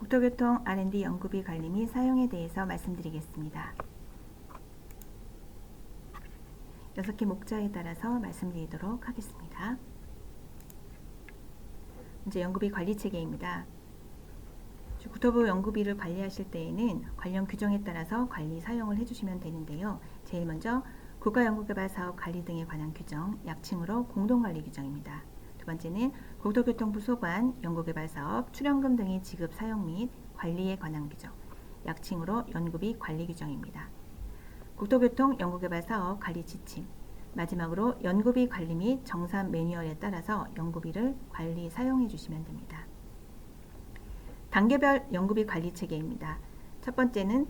국토교통 R&D 연구비 관리 및 사용에 대해서 말씀드리겠습니다. 6개 목차에 따라서 말씀드리도록 하겠습니다. 이제 연구비 관리 체계입니다. 국토부 연구비를 관리하실 때에는 관련 규정에 따라서 관리 사용을 해주시면 되는데요. 제일 먼저 국가연구개발사업 관리 등에 관한 규정, 약칭으로 공동관리 규정입니다. 두 번째는 국토교통부 소관 연구개발사업 출연금 등의 지급 사용 및 관리에 관한 규정, 약칭으로 연구비 관리 규정입니다. 국토교통 연구개발사업 관리 지침, 마지막으로 연구비 관리 및 정산 매뉴얼에 따라서 연구비를 관리 사용해 주시면 됩니다. 단계별 연구비 관리 체계입니다. 첫 번째는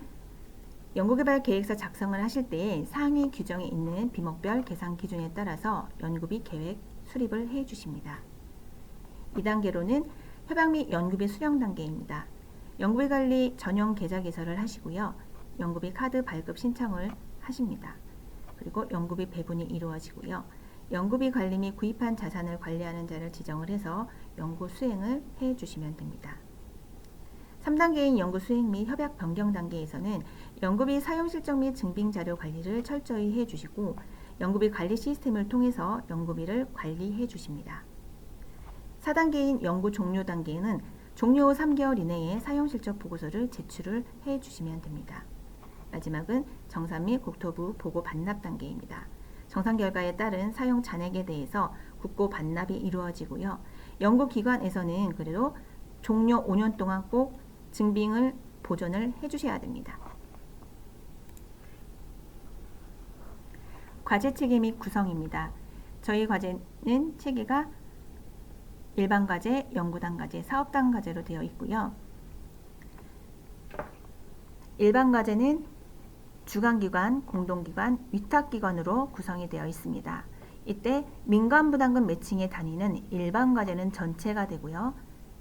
연구개발 계획서 작성을 하실 때 상위 규정에 있는 비목별 계산 기준에 따라서 연구비 계획 수립을 해 주십니다. 2단계로는 협약 및 연구비 수령 단계입니다. 연구비 관리 전용 계좌 개설을 하시고요. 연구비 카드 발급 신청을 하십니다. 그리고 연구비 배분이 이루어지고요. 연구비 관리 및 구입한 자산을 관리하는 자를 지정을 해서 연구 수행을 해 주시면 됩니다. 3단계인 연구 수행 및 협약 변경 단계에서는 연구비 사용 실적 및 증빙 자료 관리를 철저히 해 주시고 연구비 관리 시스템을 통해서 연구비를 관리해 주십니다. 4단계인 연구 종료 단계에는 종료 후 3개월 이내에 사용 실적 보고서를 제출을 해 주시면 됩니다. 마지막은 정산 및 국토부 보고 반납 단계입니다. 정산 결과에 따른 사용 잔액에 대해서 국고 반납이 이루어지고요. 연구기관에서는 그래도 종료 5년 동안 꼭 증빙을 보존을 해주셔야 됩니다. 과제 체계 및 구성입니다. 저희 과제는 체계가 일반 과제, 연구단 과제, 사업단 과제로 되어 있고요. 일반 과제는 주관기관, 공동기관, 위탁기관으로 구성이 되어 있습니다. 이때 민간부담금 매칭의 단위는 일반 과제는 전체가 되고요.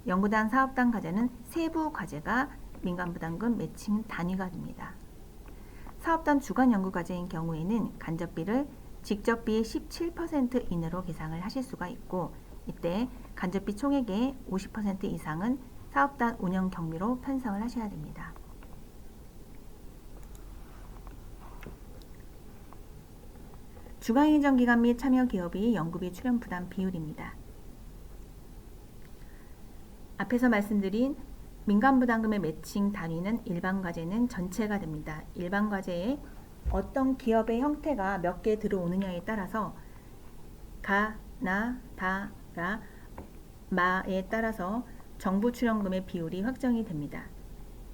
연구단, 사업단 과제는 세부 과제가 민간부담금 매칭 단위가 됩니다. 사업단 주간 연구 과제인 경우에는 간접비를 직접비의 17% 이내로 계산을 하실 수가 있고 이때 간접비 총액의 50% 이상은 사업단 운영 경비로 편성을 하셔야 됩니다. 주간행정기관 및 참여기업의 연구비 출연 부담 비율입니다. 앞에서 말씀드린 민간부담금의 매칭 단위는 일반 과제는 전체가 됩니다. 일반 과제에 어떤 기업의 형태가 몇 개 들어오느냐에 따라서 가, 나, 다, 라, 마에 따라서 정부 출연금의 비율이 확정이 됩니다.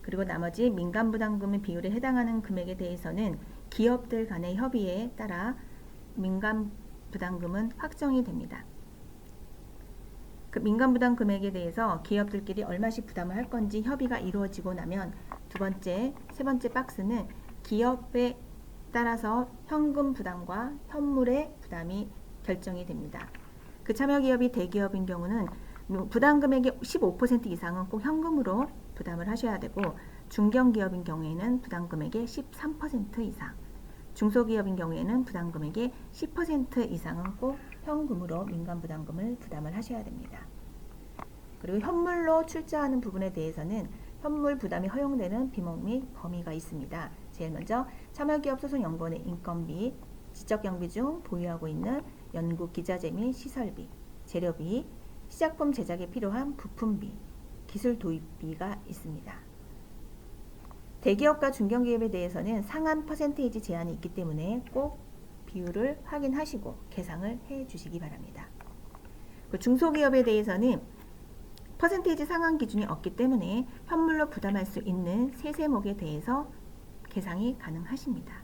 그리고 나머지 민간부담금의 비율에 해당하는 금액에 대해서는 기업들 간의 협의에 따라 민간부담금은 확정이 됩니다. 그 민간부담 금액에 대해서 기업들끼리 얼마씩 부담을 할 건지 협의가 이루어지고 나면 두 번째, 세 번째 박스는 기업에 따라서 현금 부담과 현물의 부담이 결정이 됩니다. 그 참여기업이 대기업인 경우는 부담 금액의 15% 이상은 꼭 현금으로 부담을 하셔야 되고 중견기업인 경우에는 부담 금액의 13% 이상, 중소기업인 경우에는 부담 금액의 10% 이상은 꼭 현금으로 민간부담금을 부담을 하셔야 됩니다. 그리고 현물로 출자하는 부분에 대해서는 현물 부담이 허용되는 비목 및 범위가 있습니다. 제일 먼저 참여기업 소속연구원의 인건비, 지적경비 중 보유하고 있는 연구 기자재 및 시설비, 재료비, 시작품 제작에 필요한 부품비, 기술 도입비가 있습니다. 대기업과 중견기업에 대해서는 상한 퍼센테이지 제한이 있기 때문에 꼭 비율을 확인하시고 계상을 해 주시기 바랍니다. 중소기업에 대해서는 퍼센테이지 상한 기준이 없기 때문에 현물로 부담할 수 있는 세세목에 대해서 계상이 가능하십니다.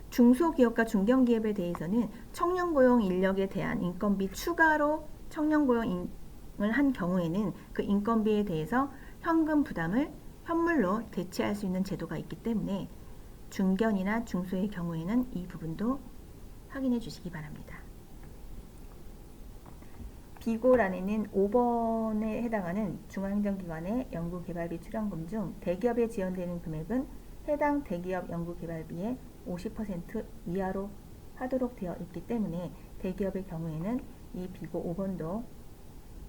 중소기업과 중견기업에 대해서는 청년고용 인력에 대한 인건비 추가로 청년고용을 한 경우에는 그 인건비에 대해서 현금 부담을 현물로 대체할 수 있는 제도가 있기 때문에 중견이나 중소의 경우에는 이 부분도 확인해 주시기 바랍니다. 비고란에는 5번에 해당하는 중앙행정기관의 연구개발비 출연금 중 대기업에 지원되는 금액은 해당 대기업 연구개발비의 50% 이하로 하도록 되어 있기 때문에 대기업의 경우에는 이 비고 5번도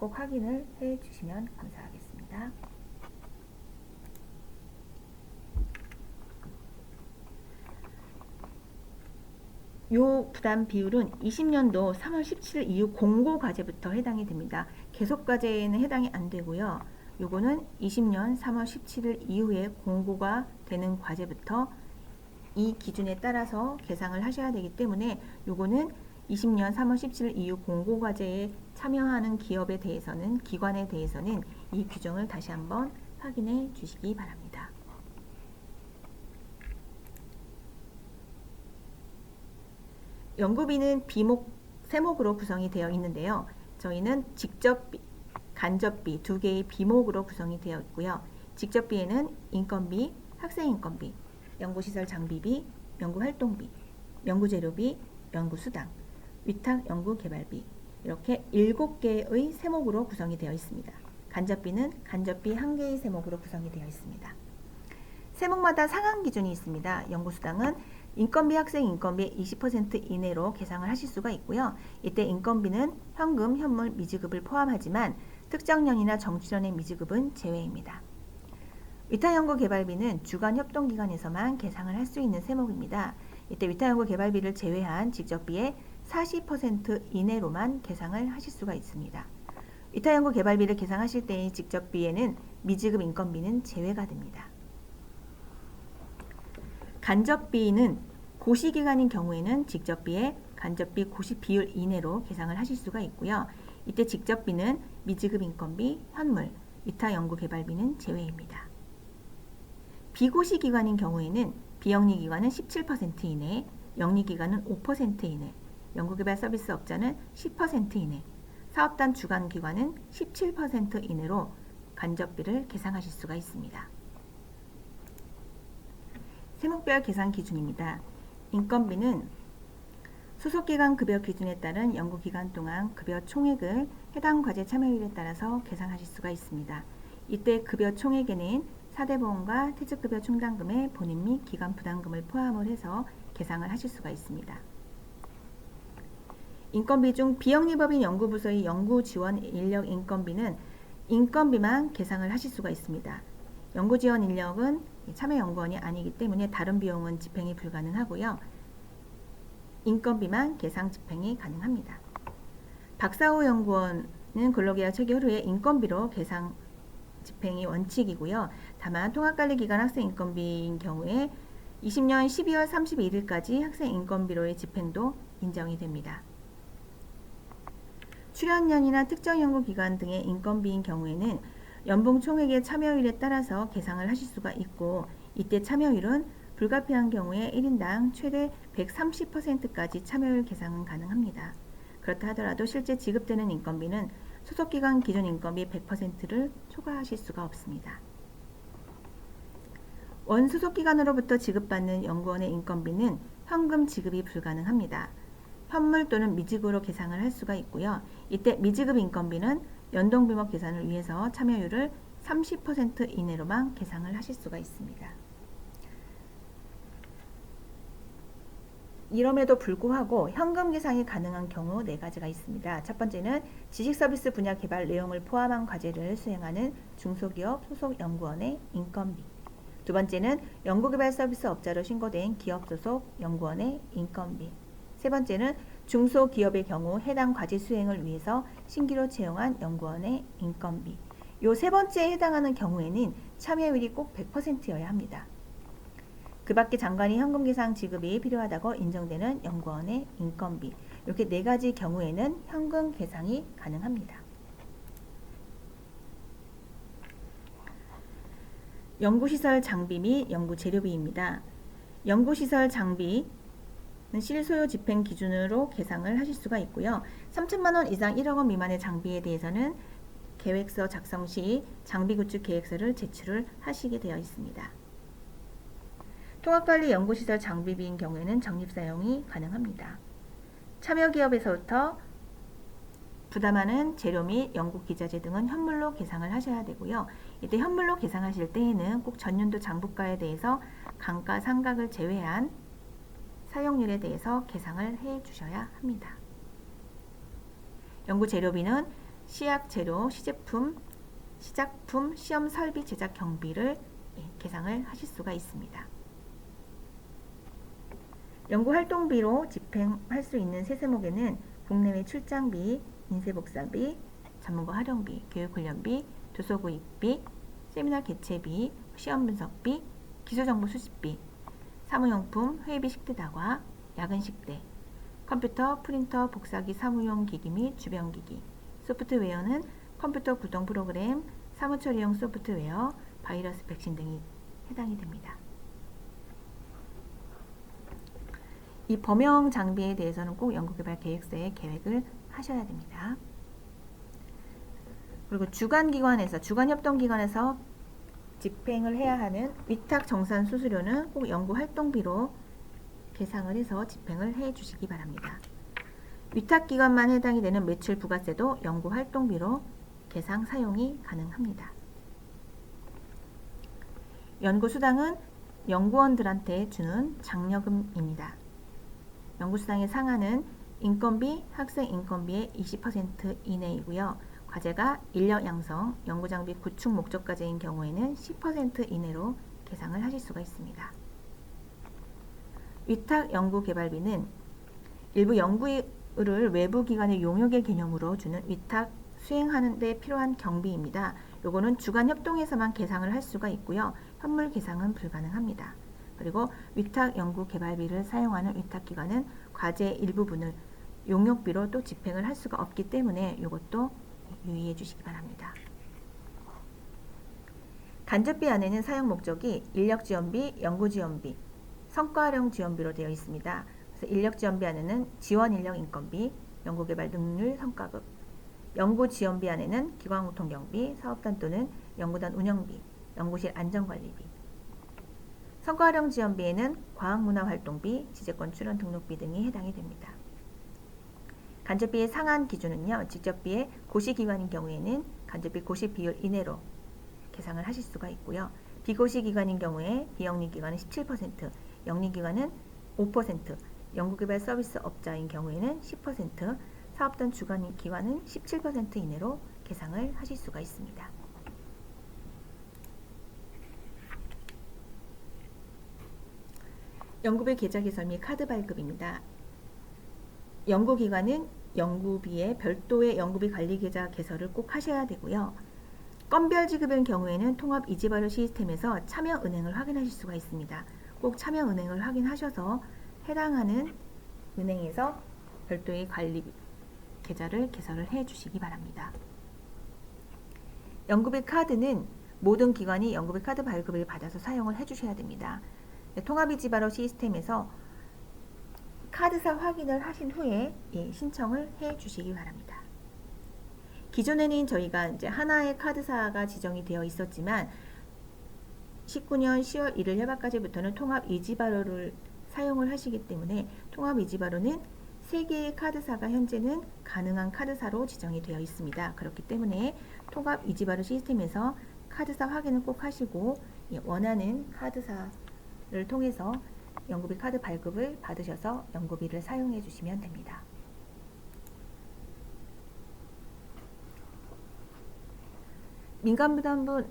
꼭 확인을 해 주시면 감사하겠습니다. 요 부담 비율은 20년도 3월 17일 이후 공고 과제부터 해당이 됩니다. 계속 과제에는 해당이 안 되고요. 요거는 20년 3월 17일 이후에 공고가 되는 과제부터 이 기준에 따라서 계상을 하셔야 되기 때문에 요거는 20년 3월 17일 이후 공고 과제에 참여하는 기업에 대해서는 기관에 대해서는 이 규정을 다시 한번 확인해 주시기 바랍니다. 연구비는 비목, 세목으로 구성이 되어 있는데요. 저희는 직접비, 간접비 두 개의 비목으로 구성이 되어 있고요. 직접비에는 인건비, 학생인건비, 연구시설 장비비, 연구활동비, 연구재료비, 연구수당, 위탁 연구개발비 이렇게 7개의 세목으로 구성이 되어 있습니다. 간접비는 간접비 1개의 세목으로 구성이 되어 있습니다. 세목마다 상한 기준이 있습니다. 연구수당은 인건비 학생 인건비의 20% 이내로 계상을 하실 수가 있고요. 이때 인건비는 현금, 현물, 미지급을 포함하지만 특정년이나 정출연의 미지급은 제외입니다. 위탁연구개발비는 주간협동기관에서만 계상을 할 수 있는 세목입니다. 이때 위탁연구개발비를 제외한 직접비의 40% 이내로만 계상을 하실 수가 있습니다. 위탁연구개발비를 계상하실 때의 직접비에는 미지급 인건비는 제외가 됩니다. 간접비는 고시기간인 경우에는 직접비의 간접비 고시 비율 이내로 계상을 하실 수가 있고요. 이때 직접비는 미지급 인건비, 현물, 위탁연구개발비는 제외입니다. 비고시기관인 경우에는 비영리기관은 17% 이내, 영리기관은 5% 이내, 연구개발 서비스업자는 10% 이내, 사업단 주관기관은 17% 이내로 간접비를 계상하실 수가 있습니다. 세목별 계산 기준입니다. 인건비는 소속기관 급여 기준에 따른 연구기간 동안 급여 총액을 해당 과제 참여율에 따라서 계산하실 수가 있습니다. 이때 급여 총액에는 사대보험과 퇴직급여 충당금의 본인 및 기관 부담금을 포함을 해서 계산을 하실 수가 있습니다. 인건비 중 비영리법인 연구부서의 연구지원 인력 인건비는 인건비만 계산을 하실 수가 있습니다. 연구지원 인력은 참여연구원이 아니기 때문에 다른 비용은 집행이 불가능하고요. 인건비만 계상 집행이 가능합니다. 박사후 연구원은 근로계약 체결 후에 인건비로 계상 집행이 원칙이고요. 다만 통합관리기관 학생 인건비인 경우에 20년 12월 31일까지 학생 인건비로의 집행도 인정이 됩니다. 출연년이나 특정 연구기관 등의 인건비인 경우에는 연봉 총액의 참여율에 따라서 계상을 하실 수가 있고 이때 참여율은 불가피한 경우에 1인당 최대 130%까지 참여율 계상은 가능합니다. 그렇다 하더라도 실제 지급되는 인건비는 소속기관 기준 인건비 100%를 초과하실 수가 없습니다. 원소속기관으로부터 지급받는 연구원의 인건비는 현금 지급이 불가능합니다. 현물 또는 미지급으로 계상을 할 수가 있고요. 이때 미지급 인건비는 연동비목 계산을 위해서 참여율을 30% 이내로만 계상을 하실 수가 있습니다. 이럼에도 불구하고 현금 계상이 가능한 경우 4가지가 있습니다. 첫 번째는 지식서비스 분야 개발 내용을 포함한 과제를 수행하는 중소기업 소속 연구원의 인건비. 두 번째는 연구개발 서비스 업자로 신고된 기업 소속 연구원의 인건비. 세 번째는 중소기업의 경우 해당 과제 수행을 위해서 신규로 채용한 연구원의 인건비. 요 세 번째에 해당하는 경우에는 참여율이 꼭 100%여야 합니다. 그 밖에 장관이 현금 계상 지급이 필요하다고 인정되는 연구원의 인건비. 이렇게 4가지 경우에는 현금 계상이 가능합니다. 연구시설 장비 및 연구재료비입니다. 연구시설 장비는 실소요 집행 기준으로 계상을 하실 수가 있고요. 3천만 원 이상 1억 원 미만의 장비에 대해서는 계획서 작성 시 장비 구축 계획서를 제출을 하시게 되어 있습니다. 통합관리 연구시설 장비비인 경우에는 적립사용이 가능합니다. 참여기업에서부터 부담하는 재료 및 연구기자재 등은 현물로 계상을 하셔야 되고요. 이때 현물로 계상하실 때에는 꼭 전년도 장부가에 대해서 감가, 상각을 제외한 사용률에 대해서 계상을 해 주셔야 합니다. 연구재료비는 시약 재료, 시작품, 시험 설비 제작 경비를 계상을 하실 수가 있습니다. 연구활동비로 집행할 수 있는 세세목에는 국내외 출장비, 인쇄복사비, 전문가 활용비, 교육훈련비, 도서구입비, 세미나 개최비, 시험 분석비, 기술정보 수집비, 사무용품, 회의비 식대다과, 야근 식대, 컴퓨터, 프린터, 복사기, 사무용 기기 및 주변기기, 소프트웨어는 컴퓨터 구동 프로그램, 사무처리용 소프트웨어, 바이러스 백신 등이 해당이 됩니다. 이 범용 장비에 대해서는 꼭 연구개발 계획서에 계획을 하셔야 됩니다. 그리고 주간협동기관에서 집행을 해야 하는 위탁 정산 수수료는 꼭 연구활동비로 계상을 해서 집행을 해 주시기 바랍니다. 위탁기관만 해당이 되는 매출 부가세도 연구활동비로 계상 사용이 가능합니다. 연구수당은 연구원들한테 주는 장려금입니다. 연구수당의 상한은 인건비, 학생 인건비의 20% 이내이고요. 과제가 인력 양성, 연구장비 구축 목적 과제인 경우에는 10% 이내로 계상을 하실 수가 있습니다. 위탁 연구개발비는 일부 연구를 외부 기관의 용역의 개념으로 주는 위탁 수행하는 데 필요한 경비입니다. 요거는 주간 협동에서만 계상을 할 수가 있고요. 현물 계상은 불가능합니다. 그리고 위탁 연구 개발비를 사용하는 위탁기관은 과제의 일부분을 용역비로 또 집행을 할 수가 없기 때문에 이것도 유의해 주시기 바랍니다. 간접비 안에는 사용 목적이 인력지원비, 연구지원비, 성과활용 지원비로 되어 있습니다. 그래서 인력지원비 안에는 지원인력 인건비, 연구개발 능률 성과급, 연구지원비 안에는 기관공통경비, 사업단 또는 연구단 운영비, 연구실 안전관리비, 성과활용 지원비에는 과학문화활동비, 지재권 출원 등록비 등이 해당이 됩니다. 간접비의 상한 기준은요. 직접비의 고시기관인 경우에는 간접비 고시비율 이내로 계상을 하실 수가 있고요. 비고시기관인 경우에 비영리기관은 17%, 영리기관은 5%, 연구개발 서비스업자인 경우에는 10%, 사업단 주관기관은 17% 이내로 계상을 하실 수가 있습니다. 연구비 계좌개설 및 카드 발급입니다. 연구기관은 연구비에 별도의 연구비 관리계좌 개설을 꼭 하셔야 되고요. 건별 지급인 경우에는 통합 이지발효 시스템에서 참여은행을 확인하실 수가 있습니다. 꼭 참여은행을 확인하셔서 해당하는 은행에서 별도의 관리 계좌를 개설을 해 주시기 바랍니다. 연구비 카드는 모든 기관이 연구비 카드 발급을 받아서 사용을 해 주셔야 됩니다. 통합이지발효 시스템에서 카드사 확인을 하신 후에 신청을 해 주시기 바랍니다. 기존에는 저희가 이제 하나의 카드사가 지정이 되어 있었지만 19년 10월 1일 해박까지부터는 통합 이지발효를 사용을 하시기 때문에 통합 이지발효는 3개의 카드사가 현재는 가능한 카드사로 지정이 되어 있습니다. 그렇기 때문에 통합 이지발효 시스템에서 카드사 확인을 꼭 하시고 원하는 카드사를 통해서 연구비 카드 발급을 받으셔서 연구비를 사용해 주시면 됩니다. 민간부담금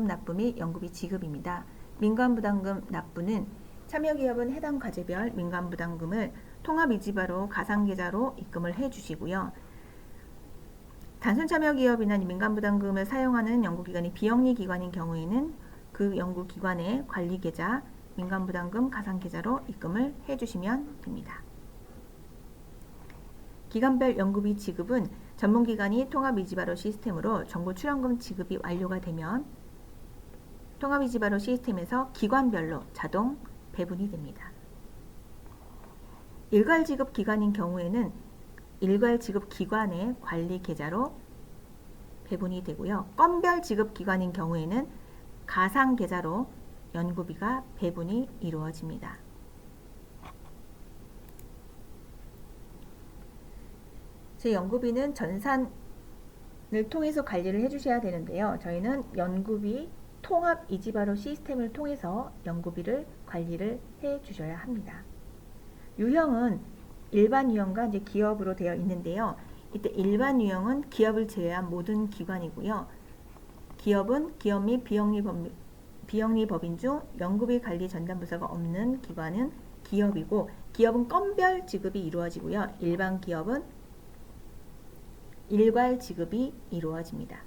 납부 및 연구비 지급입니다. 민간부담금 납부는 참여기업은 해당 과제별 민간부담금을 통합이지발효 가상계좌로 입금을 해 주시고요. 단순참여기업이나 민간부담금을 사용하는 연구기관이 비영리기관인 경우에는 그 연구기관의 관리계좌, 민간부담금 가상계좌로 입금을 해주시면 됩니다. 기관별 연구비 지급은 전문기관이 통합이지발효 시스템으로 정보 출원금 지급이 완료가 되면 통합이지발효 시스템에서 기관별로 자동 배분이 됩니다. 일괄지급기관인 경우에는 일괄지급기관의 관리계좌로 배분이 되고요. 건별지급기관인 경우에는 가상계좌로 연구비가 배분이 이루어집니다. 제 연구비는 전산을 통해서 관리를 해주셔야 되는데요. 저희는 연구비 통합 이지발효 시스템을 통해서 연구비를 관리를 해주셔야 합니다. 유형은 일반 유형과 이제 기업으로 되어 있는데요. 이때 일반 유형은 기업을 제외한 모든 기관이고요. 기업은 기업 및 비영리 법인 중 연구비 관리 전담 부서가 없는 기관은 기업이고, 기업은 건별 지급이 이루어지고요. 일반 기업은 일괄 지급이 이루어집니다.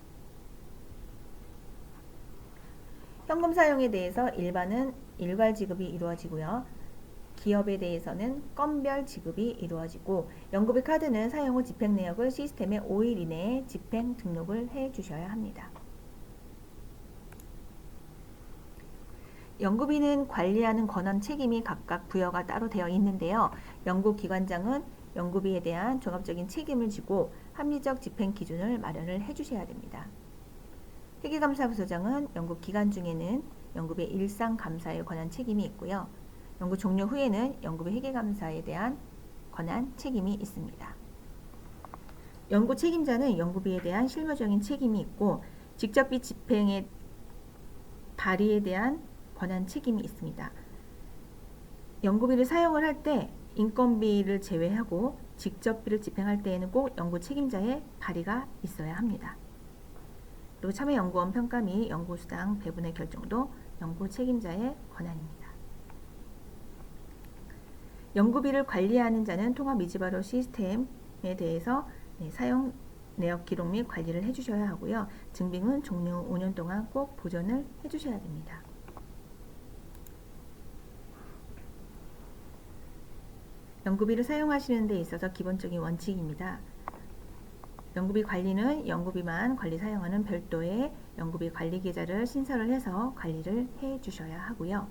현금 사용에 대해서 일반은 일괄 지급이 이루어지고요. 기업에 대해서는 건별 지급이 이루어지고, 연구비 카드는 사용 후 집행 내역을 시스템에 5일 이내에 집행 등록을 해 주셔야 합니다. 연구비는 관리하는 권한 책임이 각각 부여가 따로 되어 있는데요. 연구기관장은 연구비에 대한 종합적인 책임을 지고 합리적 집행 기준을 마련을 해 주셔야 됩니다. 회계감사부서장은 연구 기간 중에는 연구비 일상 감사에 관한 책임이 있고요. 연구 종료 후에는 연구비 회계감사에 대한 권한 책임이 있습니다. 연구 책임자는 연구비에 대한 실무적인 책임이 있고, 직접비 집행의 발의에 대한 권한 책임이 있습니다. 연구비를 사용을 할 때 인건비를 제외하고 직접비를 집행할 때에는 꼭 연구 책임자의 발의가 있어야 합니다. 그리고 참여연구원 평가 및 연구수당 배분의 결정도 연구 책임자의 권한입니다. 연구비를 관리하는 자는 통합이지바로 시스템에 대해서 사용 내역 기록 및 관리를 해주셔야 하고요. 증빙은 종료 후 5년 동안 꼭 보존을 해주셔야 됩니다. 연구비를 사용하시는 데 있어서 기본적인 원칙입니다. 연구비 관리는 연구비만 관리 사용하는 별도의 연구비 관리 계좌를 신설을 해서 관리를 해 주셔야 하고요.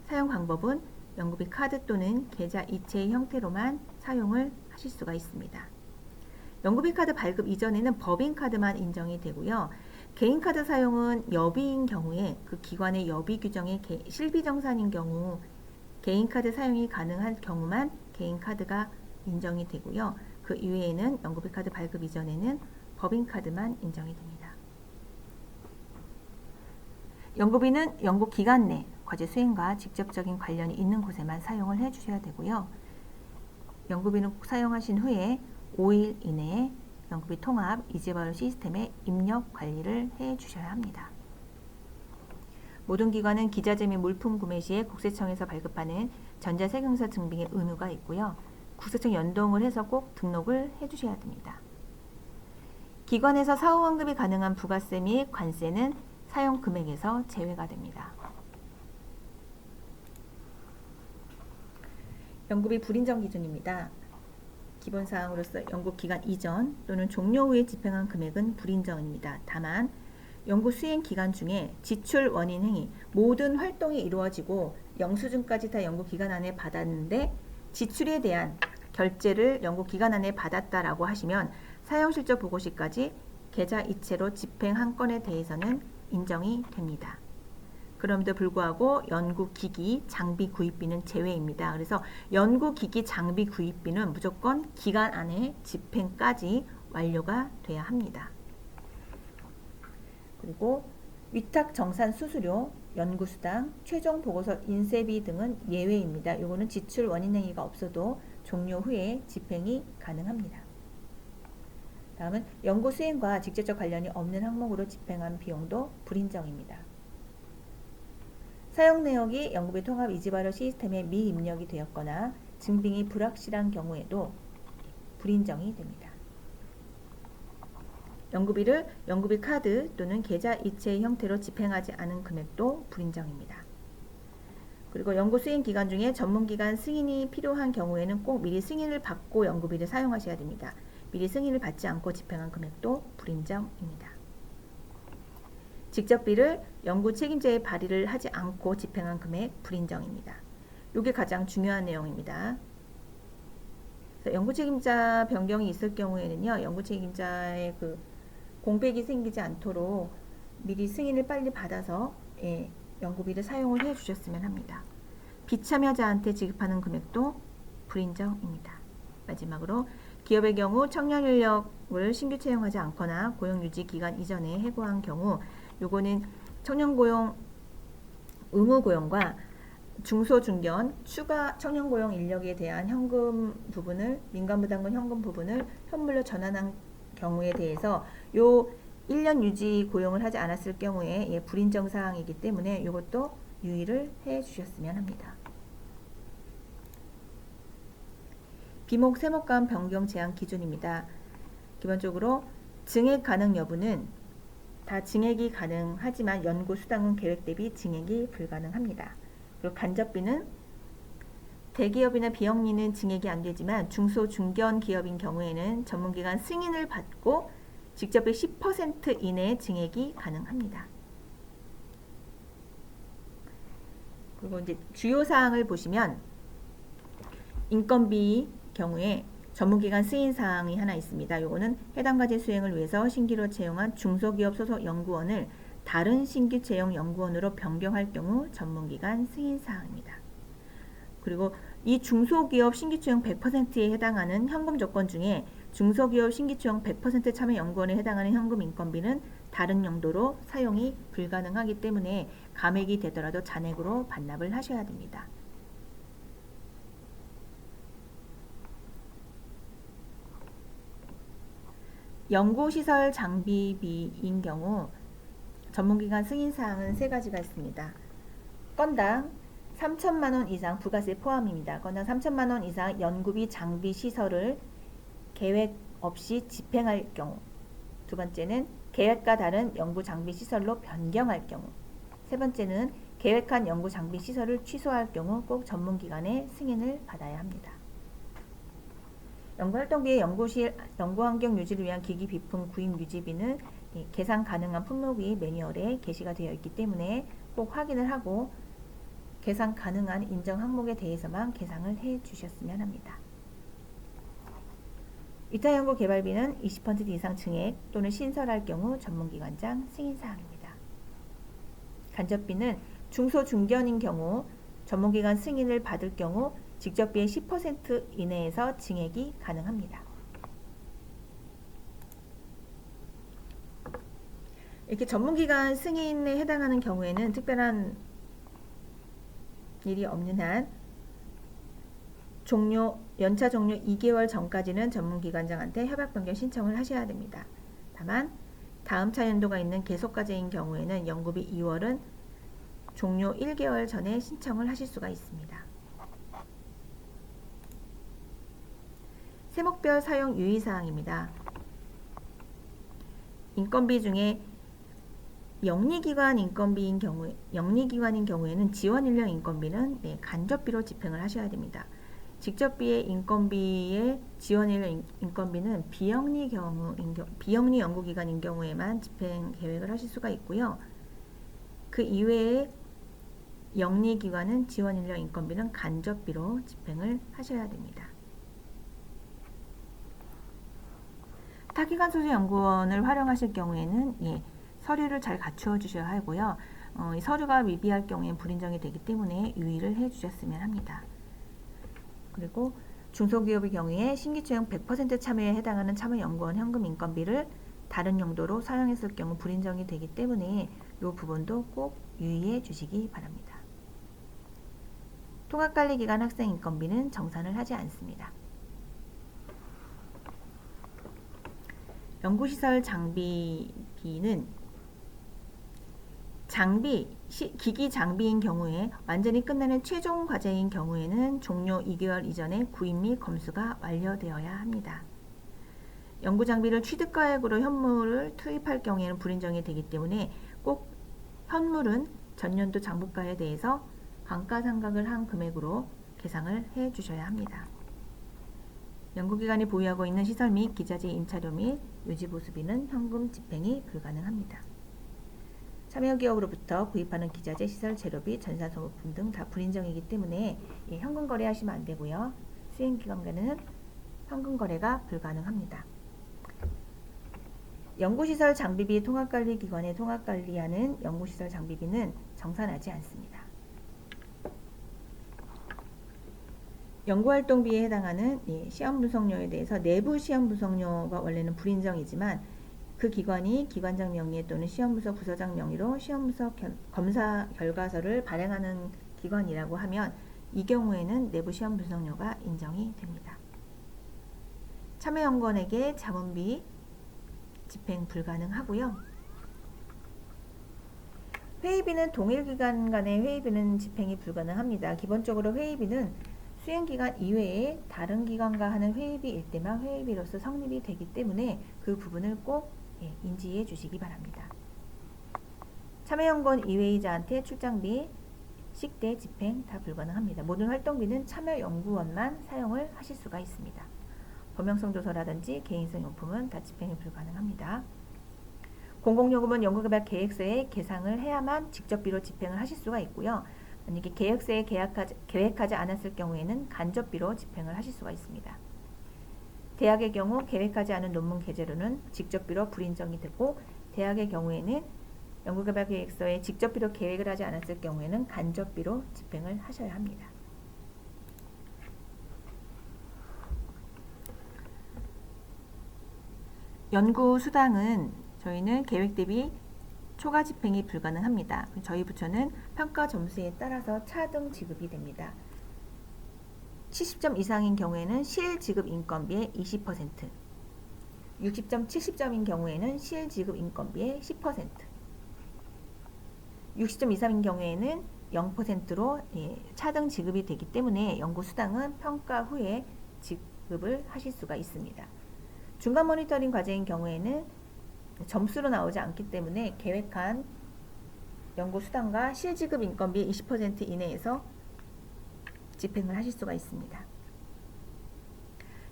사용 방법은 연구비 카드 또는 계좌 이체의 형태로만 사용을 하실 수가 있습니다. 연구비 카드 발급 이전에는 법인 카드만 인정이 되고요. 개인 카드 사용은 여비인 경우에 그 기관의 여비 규정에 실비정산인 경우 개인 카드 사용이 가능한 경우만 개인 카드가 인정이 되고요. 그 이외에는 연구비 카드 발급 이전에는 법인 카드만 인정이 됩니다. 연구비는 연구 기간 내 과제 수행과 직접적인 관련이 있는 곳에만 사용을 해 주셔야 되고요. 연구비는 사용하신 후에 5일 이내에 연구비 통합 이지바로 시스템에 입력 관리를 해 주셔야 합니다. 모든 기관은 기자재 및 물품 구매 시에 국세청에서 발급하는 전자세금사 증빙의 의무가 있고요. 국세청 연동을 해서 꼭 등록을 해 주셔야 됩니다. 기관에서 사후 환급이 가능한 부가세 및 관세는 사용 금액에서 제외가 됩니다. 연구비 불인정 기준입니다. 기본사항으로서 연구기간 이전 또는 종료 후에 집행한 금액은 불인정입니다. 다만 연구 수행 기간 중에 지출 원인 행위, 모든 활동이 이루어지고 영수증까지 다 연구 기간 안에 받았는데 지출에 대한 결제를 연구 기간 안에 받았다라고 하시면 사용실적 보고 시까지 계좌 이체로 집행한 건에 대해서는 인정이 됩니다. 그럼에도 불구하고 연구기기, 장비 구입비는 제외입니다. 그래서 연구기기, 장비 구입비는 무조건 기간 안에 집행까지 완료가 돼야 합니다. 그리고 위탁 정산 수수료, 연구수당, 최종 보고서 인쇄비 등은 예외입니다. 요거는 지출 원인 행위가 없어도 종료 후에 집행이 가능합니다. 다음은 연구 수행과 직접적 관련이 없는 항목으로 집행한 비용도 불인정입니다. 사용 내역이 연구비 통합 이지바로 시스템에 미입력이 되었거나 증빙이 불확실한 경우에도 불인정이 됩니다. 연구비를 연구비 카드 또는 계좌 이체 형태로 집행하지 않은 금액도 불인정입니다. 그리고 연구 수행 기간 중에 전문기관 승인이 필요한 경우에는 꼭 미리 승인을 받고 연구비를 사용하셔야 됩니다. 미리 승인을 받지 않고 집행한 금액도 불인정입니다. 직접비를 연구 책임자의 발의를 하지 않고 집행한 금액 불인정입니다. 이게 가장 중요한 내용입니다. 연구 책임자 변경이 있을 경우에는요, 연구 책임자의 그 공백이 생기지 않도록 미리 승인을 빨리 받아서 연구비를 사용을 해 주셨으면 합니다. 비참여자한테 지급하는 금액도 불인정입니다. 마지막으로 기업의 경우 청년 인력을 신규 채용하지 않거나 고용 유지 기간 이전에 해고한 경우 요거는 청년 고용 의무 고용과 중소중견 추가 청년고용 인력에 대한 현금 부분을 민간부담금 현금 부분을 현물로 전환한 경우에 대해서 요 1년 유지 고용을 하지 않았을 경우에 예, 불인정 사항이기 때문에 이것도 유의를 해 주셨으면 합니다. 비목 세목감 변경 제한 기준입니다. 기본적으로 증액 가능 여부는 다 증액이 가능하지만 연구 수당은 계획 대비 증액이 불가능합니다. 그리고 간접비는 대기업이나 비영리는 증액이 안 되지만 중소 중견 기업인 경우에는 전문기관 승인을 받고 직접비 10% 이내 증액이 가능합니다. 그리고 이제 주요 사항을 보시면 인건비 경우에 전문기관 승인 사항이 하나 있습니다. 요거는 해당 과제 수행을 위해서 신규로 채용한 중소기업 소속 연구원을 다른 신규 채용 연구원으로 변경할 경우 전문기관 승인 사항입니다. 그리고 이 중소기업 신규 채용 100%에 해당하는 현금 조건 중에 중소기업 신규 채용 100% 참여 연구원에 해당하는 현금 인건비는 다른 용도로 사용이 불가능하기 때문에 감액이 되더라도 잔액으로 반납을 하셔야 됩니다. 연구시설 장비비인 경우 전문기관 승인사항은 세 가지가 있습니다. 건당 3천만원 이상 부가세 포함입니다. 건당 3천만원 이상 연구비 장비 시설을 계획 없이 집행할 경우, 두 번째는 계획과 다른 연구 장비 시설로 변경할 경우, 세 번째는 계획한 연구 장비 시설을 취소할 경우 꼭 전문기관의 승인을 받아야 합니다. 연구활동비의 연구환경 유지를 위한 기기 비품 구입 유지비는 계산 가능한 품목이 매뉴얼에 게시가 되어 있기 때문에 꼭 확인을 하고 계산 가능한 인정 항목에 대해서만 계산을 해 주셨으면 합니다. 위탁 연구 개발비는 20% 이상 증액 또는 신설할 경우 전문기관장 승인사항입니다. 간접비는 중소중견인 경우 전문기관 승인을 받을 경우 직접비의 10% 이내에서 증액이 가능합니다. 이렇게 전문기관 승인에 해당하는 경우에는 특별한 일이 없는 한 연차 종료 2개월 전까지는 전문기관장한테 협약 변경 신청을 하셔야 됩니다. 다만 다음 차연도가 있는 계속과제인 경우에는 연구비 2월은 종료 1개월 전에 신청을 하실 수가 있습니다. 세목별 사용 유의사항입니다. 인건비 중에 영리기관인 경우에는 지원인력 인건비는 간접비로 집행을 하셔야 됩니다. 직접비의 인건비의 지원인력 인건비는 비영리 연구기관인 경우에만 집행 계획을 하실 수가 있고요. 그 이외에 영리기관은 지원인력 인건비는 간접비로 집행을 하셔야 됩니다. 타기관 소속 연구원을 활용하실 경우에는 서류를 잘 갖추어 주셔야 하고요. 이 서류가 미비할 경우에는 불인정이 되기 때문에 유의를 해 주셨으면 합니다. 그리고 중소기업의 경우에 신규 채용 100% 참여에 해당하는 참여연구원 현금 인건비를 다른 용도로 사용했을 경우 불인정이 되기 때문에 이 부분도 꼭 유의해 주시기 바랍니다. 통합관리기관 학생 인건비는 정산을 하지 않습니다. 연구시설 장비비는 기기 장비인 경우에 완전히 끝나는 최종 과제인 경우에는 종료 2개월 이전에 구입 및 검수가 완료되어야 합니다. 연구 장비를 취득가액으로 현물을 투입할 경우에는 불인정이 되기 때문에 꼭 현물은 전년도 장부가에 대해서 감가상각을 한 금액으로 계상을 해 주셔야 합니다. 연구기관이 보유하고 있는 시설 및 기자재 임차료 및 유지보수비는 현금 집행이 불가능합니다. 참여기업으로부터 구입하는 기자재, 시설, 재료비, 전산소모품 등 다 불인정이기 때문에 현금 거래하시면 안 되고요. 수행기관과는 현금 거래가 불가능합니다. 연구시설 장비비 통합관리기관의 통합관리하는 연구시설 장비비는 정산하지 않습니다. 연구활동비에 해당하는 시험 분석료에 대해서 내부 시험 분석료가 원래는 불인정이지만 그 기관이 기관장 명의 또는 시험 분석 부서장 명의로 시험 분석 검사 결과서를 발행하는 기관이라고 하면 이 경우에는 내부 시험 분석료가 인정이 됩니다. 참여연구원에게 자문비 집행 불가능하고요. 회의비는 동일 기간 간의 회의비는 집행이 불가능합니다. 기본적으로 회의비는 수행기간 이외에 다른 기관과 하는 회의비일 때만 회의비로서 성립이 되기 때문에 그 부분을 꼭 인지해 주시기 바랍니다. 참여연구원 이외의자한테 출장비, 식대 집행 다 불가능합니다. 모든 활동비는 참여연구원만 사용을 하실 수가 있습니다. 범용성 조서라든지 개인성 용품은 다 집행이 불가능합니다. 공공요금은 연구개발 계획서에 계상을 해야만 직접비로 집행을 하실 수가 있고요. 만약에 계획서에 계획하지 않았을 경우에는 간접비로 집행을 하실 수가 있습니다. 대학의 경우 계획하지 않은 논문 게재료는 직접비로 불인정이 되고, 대학의 경우에는 연구개발 계획서에 직접비로 계획을 하지 않았을 경우에는 간접비로 집행을 하셔야 합니다. 연구수당은 저희는 계획 대비 초과 집행이 불가능합니다. 저희 부처는 평가 점수에 따라서 차등 지급이 됩니다. 70점 이상인 경우에는 실지급 인건비의 20%, 60점, 70점인 경우에는 실지급 인건비의 10%, 60점 이상인 경우에는 0%로 차등 지급이 되기 때문에 연구수당은 평가 후에 지급을 하실 수가 있습니다. 중간 모니터링 과제인 경우에는 점수로 나오지 않기 때문에 계획한 연구수당과 실지급 인건비의 20% 이내에서 집행을 하실 수가 있습니다.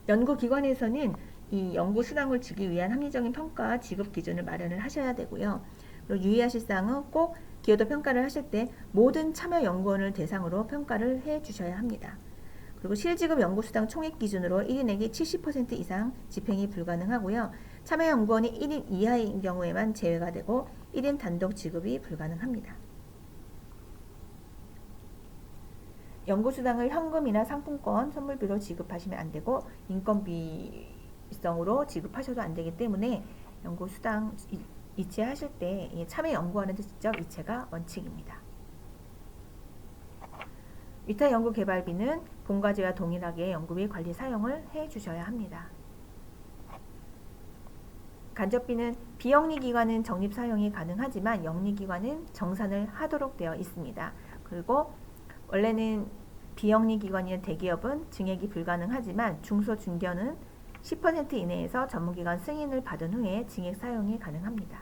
연구기관에서는 이 연구수당을 주기 위한 합리적인 평가 지급 기준을 마련을 하셔야 되고요. 그리고 유의하실 사항은 꼭 기여도 평가를 하실 때 모든 참여 연구원을 대상으로 평가를 해 주셔야 합니다. 그리고 실지급 연구수당 총액 기준으로 1인에게 70% 이상 집행이 불가능하고요. 참여연구원이 1인 이하인 경우에만 제외가 되고 1인 단독 지급이 불가능합니다. 연구수당을 현금이나 상품권, 선물비로 지급하시면 안 되고 인건비성으로 지급하셔도 안 되기 때문에 연구수당 이체하실 때 참여연구원한테 직접 이체가 원칙입니다. 위탁 연구개발비는 본과제와 동일하게 연구비 관리 사용을 해 주셔야 합니다. 간접비는 비영리기관은 적립 사용이 가능하지만 영리기관은 정산을 하도록 되어 있습니다. 그리고 원래는 비영리기관이나 대기업은 증액이 불가능하지만 중소 중견은 10% 이내에서 전문기관 승인을 받은 후에 증액 사용이 가능합니다.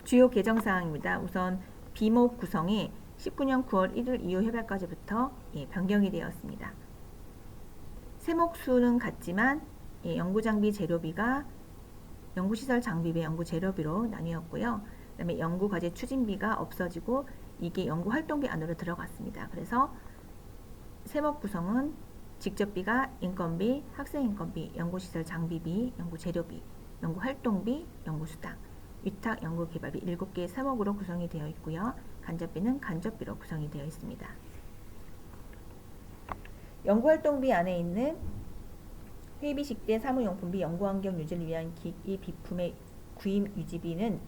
주요 개정사항입니다. 우선 비목 구성이 19년 9월 1일 이후 협약까지부터 변경이 되었습니다. 세목수는 같지만 연구장비 재료비가 연구시설 장비비, 연구재료비로 나뉘었고요. 그 다음에 연구과제 추진비가 없어지고 이게 연구활동비 안으로 들어갔습니다. 그래서 세목 구성은 직접비가 인건비, 학생인건비, 연구시설 장비비, 연구재료비, 연구활동비, 연구수당, 위탁 연구개발비 7개의 세목으로 구성이 되어 있고요. 간접비는 간접비로 구성이 되어 있습니다. 연구활동비 안에 있는 회의비, 식대, 사무용품비, 연구환경 유지를 위한 기기 비품의 구입 유지비는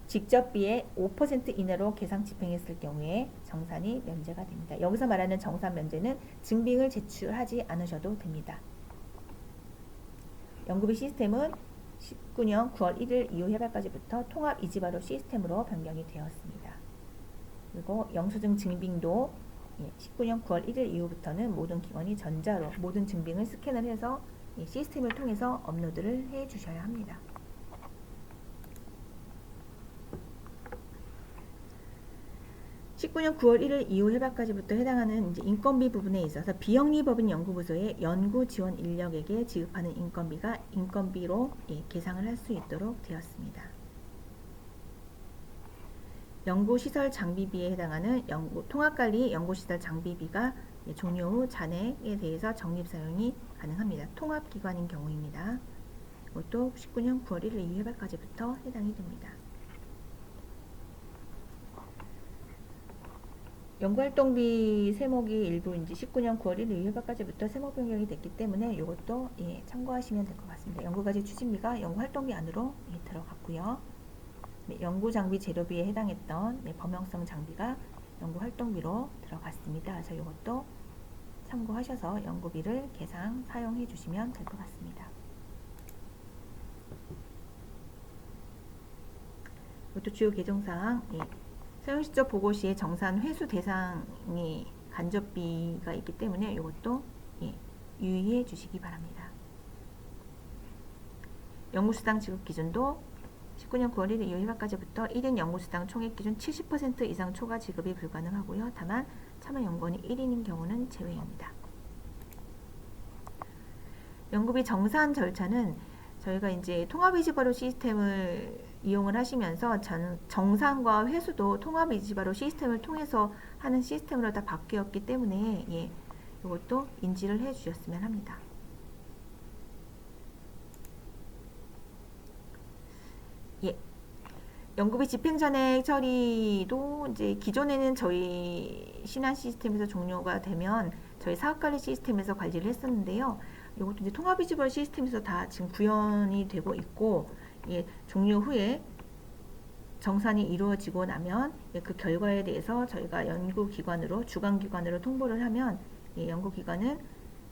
직접비의 5% 이내로 계상 집행했을 경우에 정산이 면제가 됩니다. 여기서 말하는 정산 면제는 증빙을 제출하지 않으셔도 됩니다. 연구비 시스템은 19년 9월 1일 이후 협약까지부터 통합 이지바로 시스템으로 변경이 되었습니다. 그리고 영수증 증빙도 19년 9월 1일 이후부터는 모든 기관이 전자로 모든 증빙을 스캔을 해서 시스템을 통해서 업로드를 해 주셔야 합니다. (19년 9월 1일) 이후 협약까지부터 해당하는 인건비 부분에 있어서 비영리법인 연구부서의 연구 지원 인력에게 지급하는 인건비가 인건비로 계상을 할 수 있도록 되었습니다. 연구시설 장비비에 해당하는 통합관리 연구시설 장비비가 종료 후 잔액에 대해서 적립사용이 가능합니다. 통합기관인 경우입니다. 이것도 19년 9월 1일 이후 협약까지부터 해당이 됩니다. 연구활동비 세목이 일부 19년 9월 1일 이후 협약까지부터 세목 변경이 됐기 때문에 이것도 참고하시면 될 것 같습니다. 연구과제 추진비가 연구활동비 안으로 들어갔고요. 네, 연구 장비 재료비에 해당했던 네, 범용성 장비가 연구 활동비로 들어갔습니다. 그래서 이것도 참고하셔서 연구비를 계산 사용해 주시면 될 것 같습니다. 이것도 주요 개정사항, 예, 사용실적 보고 시에 정산 회수 대상이 간접비가 있기 때문에 이것도 예, 유의해 주시기 바랍니다. 연구수당 지급 기준도 19년 9월 1일 이후 휴학까지부터 1인 연구수당 총액 기준 70% 이상 초과 지급이 불가능하고요. 다만 참여연구원이 1인인 경우는 제외입니다. 연구비 정산 절차는 저희가 이제 통합이지바로 시스템을 이용을 하시면서 정산과 회수도 통합이지바로 시스템을 통해서 하는 시스템으로 다 바뀌었기 때문에 예, 이것도 인지를 해 주셨으면 합니다. 예. 연구비 집행전액 처리도 이제 기존에는 저희 신한 시스템에서 종료가 되면 저희 사업관리 시스템에서 관리를 했었는데요. 이것도 이제 통합이지벌 시스템에서 다 지금 구현이 되고 있고, 예, 종료 후에 정산이 이루어지고 나면 예, 그 결과에 대해서 저희가 연구기관으로 주관기관으로 통보를 하면 예, 연구기관은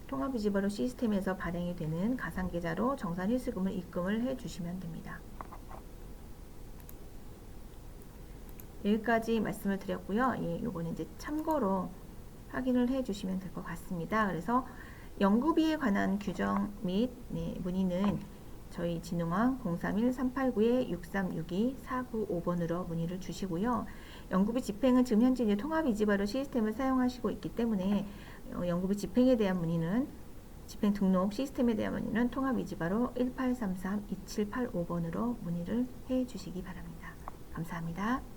통합이지벌 시스템에서 발행이 되는 가상계좌로 정산 일수금을 입금을 해주시면 됩니다. 여기까지 말씀을 드렸고요. 예, 요거는 이제 참고로 확인을 해 주시면 될 것 같습니다. 그래서 연구비에 관한 규정 및 네, 문의는 저희 진흥원 031-389-6362-495번으로 문의를 주시고요. 연구비 집행은 지금 현재 이제 통합이지바로 시스템을 사용하시고 있기 때문에 연구비 집행에 대한 문의는 집행 등록 시스템에 대한 문의는 통합이지바로 1833-2785번으로 문의를 해 주시기 바랍니다. 감사합니다.